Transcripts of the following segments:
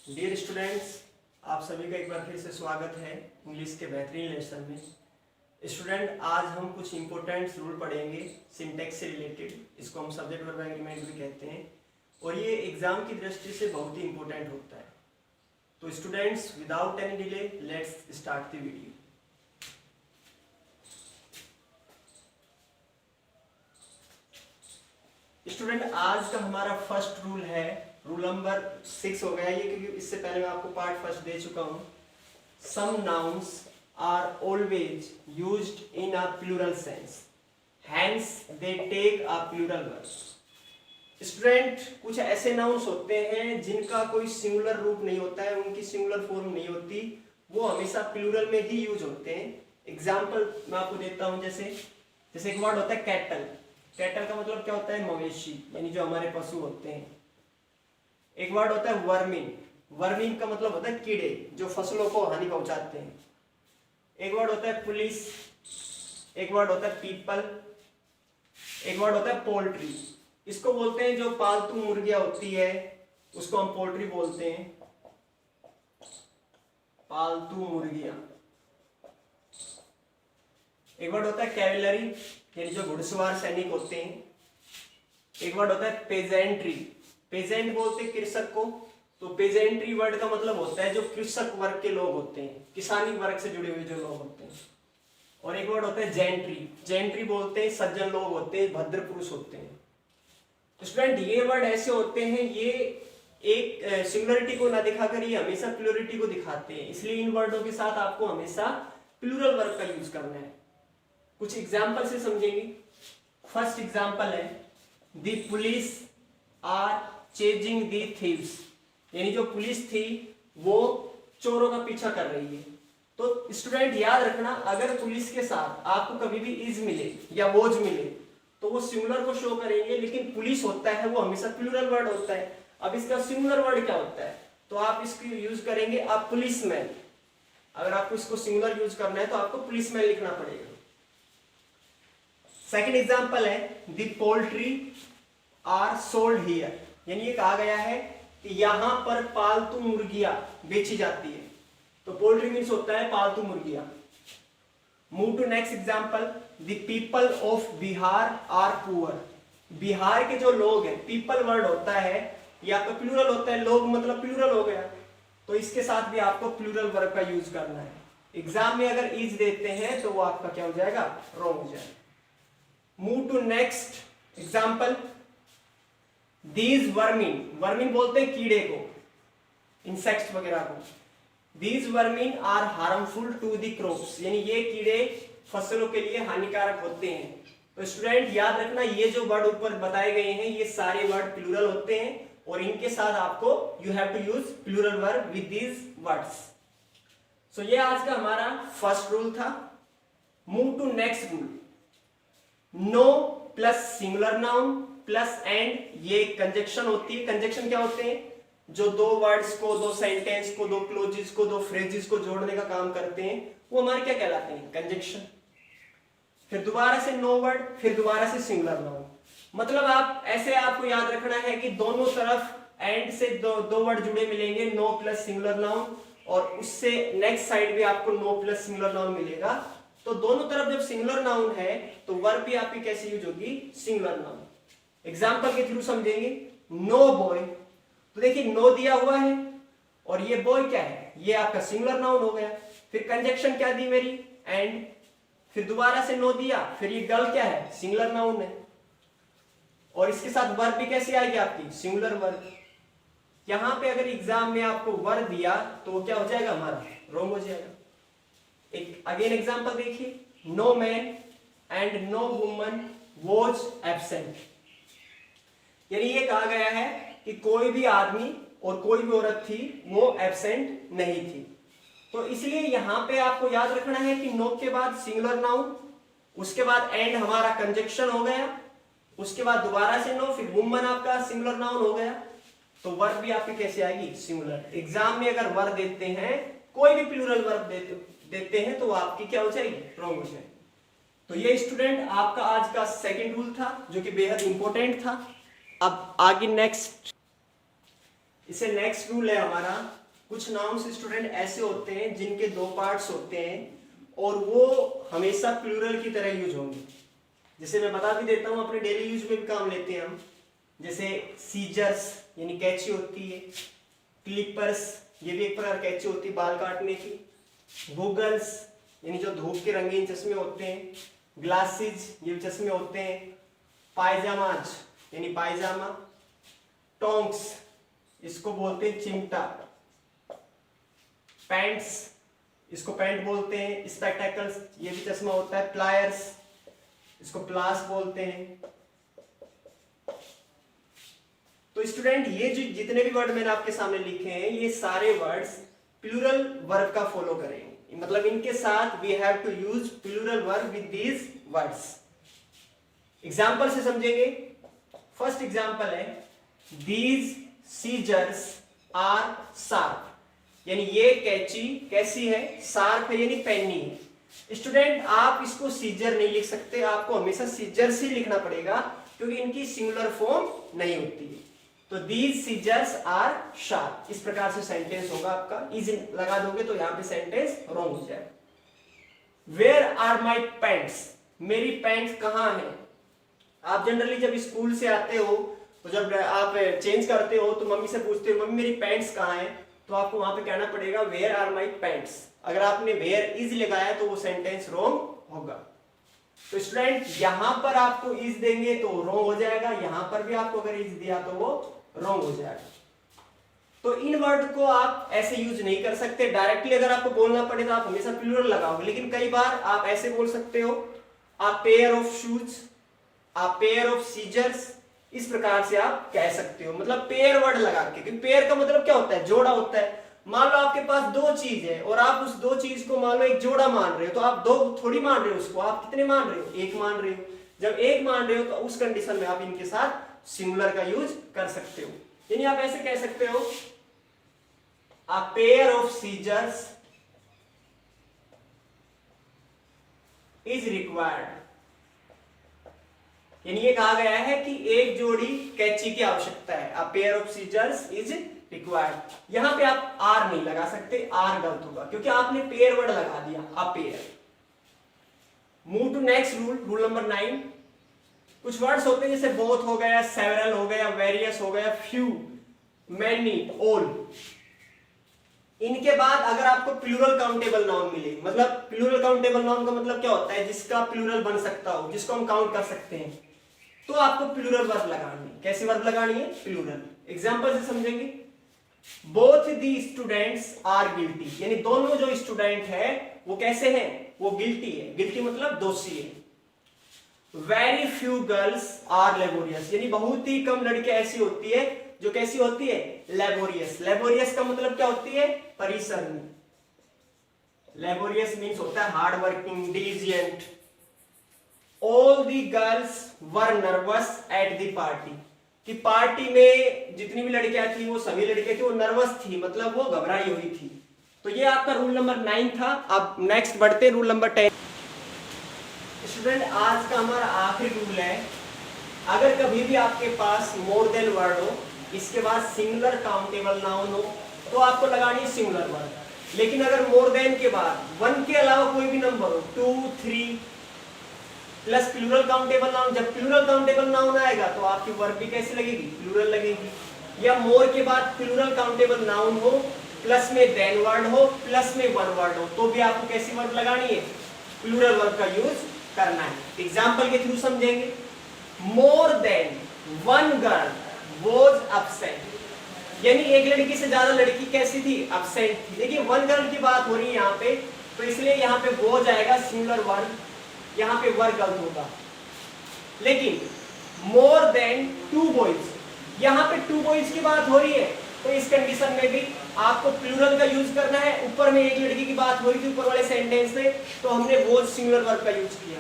Dear students, आप सभी का एक बार फिर से स्वागत है इंग्लिश के बेहतरीन लेसन में। स्टूडेंट, आज हम कुछ इंपॉर्टेंट रूल पढ़ेंगे सिंटैक्स से रिलेटेड। इसको हम सब्जेक्ट वर्ब एग्रीमेंट भी कहते हैं और ये एग्जाम की दृष्टि से बहुत ही इंपॉर्टेंट होता है। तो students, without any delay let's start the video. Student, आज का हमारा फर्स्ट रूल है, रूल नंबर 6 हो गया ये, क्योंकि इससे पहले मैं आपको पार्ट फर्स्ट दे चुका हूं। Some nouns are always used in a plural sense, hence they take a plural verb. Student, कुछ ऐसे नाउन्स होते हैं जिनका कोई सिंगुलर रूप नहीं होता है, उनकी सिंगुलर फॉर्म नहीं होती, वो हमेशा प्लूरल में ही यूज होते हैं। एग्जाम्पल मैं आपको देता हूं, जैसे एक वर्ड होता है कैटल। कैटल का मतलब क्या होता है? मवेशी, यानी जो हमारे पशु होते हैं। एक वर्ड होता है वर्मिन। वर्मिन का मतलब होता है कीड़े, जो फसलों को हानि पहुंचाते हैं। एक वर्ड होता है पुलिस, एक वर्ड होता है पीपल, एक वर्ड होता है पोल्ट्री। इसको बोलते हैं जो पालतू मुर्गियां होती है, उसको हम पोल्ट्री बोलते हैं, पालतू मुर्गियां। एक वर्ड होता है कैवेलरी, यानी जो घुड़सवार सैनिक होते हैं। एक वर्ड होता है पेजेंट्री। पेजेंट बोलते हैं कृषक को, तो पेजेंट्री वर्ड का मतलब होता है जो कृषक वर्ग के लोग होते हैं, किसानी वर्ग से जुड़े हुए जो लोग होते हैं। और एक वर्ड होता है जेंट्री। जेंट्री बोलते हैं सज्जन लोग होते हैं, भद्र पुरुष होते हैं। तो स्टूडेंट, ये वर्ड ऐसे होते हैं, ये एक सिंगुलरिटी को ना दिखाकर ये हमेशा प्लूरलिटी को दिखाते हैं, इसलिए इन वर्डों के साथ आपको हमेशा प्लूरल वर्ब का यूज करना है। कुछ एग्जाम्पल से समझेंगे। फर्स्ट एग्जाम्पल है, the police are chasing the thieves, यानी जो पुलिस थी वो चोरों का पीछा कर रही है। तो स्टूडेंट याद रखना, अगर पुलिस के साथ आपको कभी भी इज मिले या वोज मिले तो वो सिंगुलर को शो करेंगे, लेकिन पुलिस होता है वो हमेशा प्लूरल वर्ड होता है। अब इसका सिंगुलर वर्ड क्या होता है, तो आप इसको यूज करेंगे आप पुलिसमैन। अगर आपको इसको सिंगुलर यूज करना है तो आपको पुलिसमैन लिखना पड़ेगा। सेकेंड एग्जाम्पल है, the poultry are sold here, यानी ये कहा गया है कि यहां पर पालतू मुर्गियां बेची जाती है। तो पोल्ट्री मीन्स होता है पालतू मुर्गियां। Move to next example, the people of Bihar are poor. Bihar के जो लोग हैं, पीपल वर्ड होता है या तो प्लूरल होता है, लोग मतलब प्लूरल हो गया, तो इसके साथ भी आपको प्लूरल वर्ब का यूज करना है। एग्जाम में अगर इज देते हैं तो वो आपका क्या हो जाएगा? रॉन्ग हो जाएगा। Move to next example, these vermin. Vermin बोलते हैं कीड़े को, इंसेक्ट्स वगैरह को। These vermin are harmful to the crops, यानी ये कीड़े फसलों के लिए हानिकारक होते हैं। तो स्टूडेंट याद रखना, ये जो वर्ड ऊपर बताए गए हैं ये सारे वर्ड प्लूरल होते हैं और इनके साथ आपको you have to use plural verb with these words. So ये आज का हमारा फर्स्ट रूल था। Move to next rule, no plus singular noun plus and, ये कंजक्शन होती है। कंजक्शन क्या होते हैं? जो दो वर्ड्स को, दो सेंटेंस को, दो क्लोजेस को, दो फ्रेजेस को जोड़ने का काम करते हैं, वो हमारे क्या कहलाते हैं? कंजक्शन। फिर दोबारा से नो वर्ड, फिर दोबारा से सिंगुलर नाउन। मतलब आप ऐसे आपको याद रखना है कि दोनों तरफ एंड से दो वर्ड जुड़े मिलेंगे, नो प्लस सिंगुलर नाउन, और उससे नेक्स्ट साइड भी आपको नो प्लस सिंगुलर नाउन मिलेगा। तो दोनों तरफ जब सिंगुलर नाउन है तो वर्ब भी आपकी कैसे यूज होगी? Singular noun. एग्जाम्पल के थ्रू समझेंगे। नो बॉय, तो देखिए नो दिया हुआ है और ये बॉय क्या है? ये आपका सिंगुलर नाउन हो गया। फिर कंजक्शन क्या दी मेरी? एंड। फिर दोबारा से नो दिया, फिर ये गर्ल क्या है? सिंगुलर नाउन है। और इसके साथ वर्ब भी कैसे आएगी आपकी? Singular verb. यहां पे अगर एग्जाम में आपको वर्ब दिया तो क्या हो जाएगा? हमारा रॉन्ग हो जाएगा। एक अगेन एग्जांपल देखिए, no man and no woman was absent, यानी ये कहा गया है कि कोई भी आदमी और कोई भी औरत थी वो एब्सेंट नहीं थी। तो इसलिए यहां पे आपको याद रखना है कि नो के बाद सिंगुलर नाउन, उसके बाद एंड हमारा कंजक्शन हो गया, उसके बाद दोबारा से नो, फिर वुमन आपका सिंगुलर नाउन हो गया। तो वर्ब भी आपकी कैसे आएगी? सिंगुलर। एग्जाम में अगर वर्ब देते हैं, कोई भी प्लूरल वर्ब देते हैं तो आपकी क्या हो जाएगी? रॉन्ग हो जाएगी। तो ये स्टूडेंट आपका आज का सेकंड रूल था जो कि बेहद इंपॉर्टेंट था। अब आगे नेक्स्ट इससे नेक्स्ट रूल है हमारा, कुछ नाउन्स स्टूडेंट ऐसे होते हैं जिनके दो पार्ट्स होते हैं और वो हमेशा प्लूरल की तरह यूज होंगे। जैसे मैं बता भी देता हूं, अपने डेली यूज में भी काम लेते हैं हम। जैसे सीजर्स यानी कैंची होती है, क्लिपर्स ये भी एक प्रकार कैंची होती है बाल काटने की, गूगल्स यानी जो धूप के रंगीन चश्मे होते हैं, ग्लासेस ये भी चश्मे होते हैं, पायजामाज यानी पायजामा, टोंक्स इसको बोलते हैं चिमटा, पैंट्स इसको पैंट बोलते हैं, स्पेक्टेकल्स ये भी चश्मा होता है, प्लायर्स इसको प्लास बोलते हैं। तो स्टूडेंट ये जो जितने भी वर्ड मैंने आपके सामने लिखे हैं ये सारे वर्ड्स प्लूरल वर्ब का फॉलो करेंगे, मतलब इनके साथ we have to use plural verb with these words. Example से समझेंगे। फर्स्ट एग्जांपल है दीज सीजर्स आर शार्प, यानी ये कैंची कैसी है, शार्प है यानी पैनी है। स्टूडेंट आप इसको सीजर नहीं लिख सकते, आपको हमेशा सीजर्स ही लिखना पड़ेगा क्योंकि इनकी सिंगुलर फॉर्म नहीं होती है। तो दीज सीजर्स आर शार्प, इस प्रकार से सेंटेंस होगा आपका। इज लगा दोगे तो यहां पे सेंटेंस रॉन्ग हो जाएगा। वेयर आर माई पैंट्स, मेरी पैंट्स कहां है। आप जनरली जब स्कूल से आते हो तो जब आप चेंज करते हो तो मम्मी से पूछते हो मम्मी मेरी पैंट्स कहां है, तो आपको वहां पे कहना पड़ेगा वेयर आर माई पैंट्स। अगर आपने वेयर इज लगाया तो वो सेंटेंस रॉन्ग होगा। तो स्टूडेंट यहां पर आपको इज देंगे तो रॉन्ग हो जाएगा, यहां पर भी आपको अगर इज दिया तो वो रॉन्ग हो जाएगा। तो इन वर्ड को आप ऐसे यूज नहीं कर सकते। डायरेक्टली अगर आपको बोलना पड़े तो आप हमेशा प्लूरल लगाओगे, लेकिन कई बार आप ऐसे बोल सकते हो a pair of shoes, a pair of scissors, इस प्रकार से आप कह सकते हो, मतलब पेयर वर्ड लगा के। क्योंकि पेयर का मतलब क्या होता है, जोड़ा होता है। मान लो आपके पास दो चीज है और आप उस दो चीज को मान लो एक जोड़ा मान रहे हो, तो आप दो थोड़ी मान रहे हो उसको, आप कितने मान रहे हो, एक मान रहे हो। जब एक मान रहे हो तो उस कंडीशन में आप इनके साथ सिंगुलर का यूज कर सकते हो। यानी आप ऐसे कह सकते हो a pair of scissors is required, यानी ये कहा गया है कि एक जोड़ी कैंची की आवश्यकता है। A pair of scissors is required. यहां पे आप आर नहीं लगा सकते, आर गलत होगा क्योंकि आपने पेयर वर्ड लगा दिया, a pair. Move to next rule, rule number 9। कुछ वर्ड्स होते हैं जैसे बोथ हो गया, सेवरल हो गया, वेरियस हो गया, फ्यू, मैनी, ऑल। इनके बाद अगर आपको प्लूरल काउंटेबल नाउन मिले, मतलब प्लूरल काउंटेबल नाउन का मतलब क्या होता है, जिसका प्लूरल बन सकता हो, जिसको हम काउंट कर सकते हैं, तो आपको प्लूरल वर्ब लगानी है। कैसी वर्ब लगानी है, प्लूरल। एग्जांपल से समझेंगे। Both the students are guilty, यानी दोनों जो स्टूडेंट है वो कैसे हैं, वो गिल्टी है। गिल्टी मतलब दोषी है। Very few girls are laborious, यानी बहुत ही कम लड़कियां ऐसी होती है जो कैसी होती है, लेबोरियस। लेबोरियस का मतलब क्या होती है, परिश्रमी। लेबोरियस मीन्स होता है hard working, diligent. All the girls were nervous at the party, कि पार्टी में जितनी भी लड़कियां थी वो सभी लड़कियां थी वो नर्वस थी, मतलब वो घबराई हुई थी। तो ये आपका रूल नंबर 9 था। अब नेक्स्ट बढ़ते रूल नंबर 10। स्टूडेंट आज का हमारा आखिरी रूल है, अगर कभी भी आपके पास मोर देन वर्ड हो, इसके बाद सिंगुलर काउंटेबल नाउन हो, तो आपको लगानी है सिंगुलर वर्ड। लेकिन अगर मोर देन के बाद 1 के अलावा कोई भी नंबर हो, 2, 3 प्लस प्लूरल काउंटेबल नाउन, जब प्लूरल काउंटेबल नाउन आएगा तो आपकी वर्ब भी कैसे लगेगी, प्लूरल लगेगी। या मोर के बाद प्लूरल काउंटेबल नाउन हो, प्लस में देन वर्ड हो, प्लस में वन वर्ड हो, तो भी आपको कैसी वर्ब लगानी है, प्लूरल वर्ब का यूज करना है। एग्जांपल के थ्रू समझेंगे। More than one girl was absent, यानी एक लड़की से ज्यादा लड़की कैसी थी, एब्सेंट थी। देखिए 1 गर्ल की बात हो रही है यहाँ पे, तो इसलिए यहाँ पे वो जाएगा सिंगुलर वर्ब, यहाँ पे वर्ब गलत होगा। लेकिन मोर देन 2 बॉयज, यहाँ पे 2 बॉयज की बात हो रही है, तो इस कंडीशन में भी आपको प्लूरल का यूज करना है। ऊपर में एक लड़की की बात हो रही थी ऊपर वाले सेंटेंस में, तो हमने वॉज सिंगुलर वर्ब का यूज किया।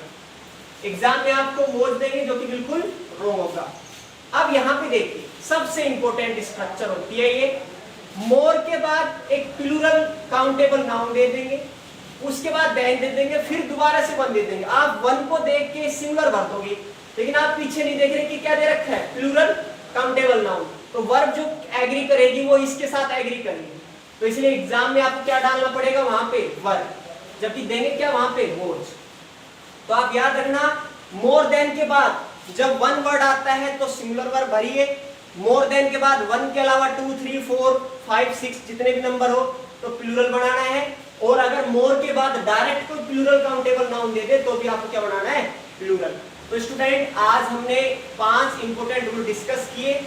एग्जाम में आपको वॉज देंगे जो कि बिल्कुल रॉन्ग होगा। अब यहाँ पे देखिए सबसे इंपॉर्टेंट स्ट्रक्चर होती है ये, मोर के बाद एक प्लूरल काउंटेबल नाउन दे देंगे, उसके बाद देन दे देंगे, फिर दोबारा से वन दे देंगे। आप वन को देख के सिंगुलर भर दोगे, लेकिन आप पीछे नहीं देख रहे कि क्या दे रखा है, प्लूरल काउंटेबल नाउन। तो वर्ब जो एग्री करेगी वो इसके साथ एग्री करेगी, तो इसलिए एग्जाम में आपको क्या डालना पड़ेगा वहां पे वर्ब, जबकि देंगे क्या वहां पे मोर्स। तो आप याद रखना मोर देन के बाद जब वन वर्ड आता है तो सिंगुलर वर्ब भरिए, मोर देन के बाद वन के अलावा 2 3 4 5 6 जितने भी नंबर हो तो प्लूरल बनाना है, और अगर मोर के बाद डायरेक्ट कोई प्लूरल काउंटेबल नाउन दे दे तो भी आपको क्या बनाना है प्लूरल। तो स्टूडेंट आज हमने 5 इंपॉर्टेंट रूल डिस्कस किए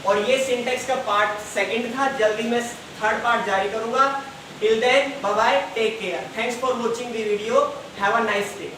और ये सिंटेक्स का पार्ट सेकंड था, जल्दी मैं थर्ड पार्ट जारी करूंगा। Till then bye bye, take care, thanks for watching the video, have a nice day.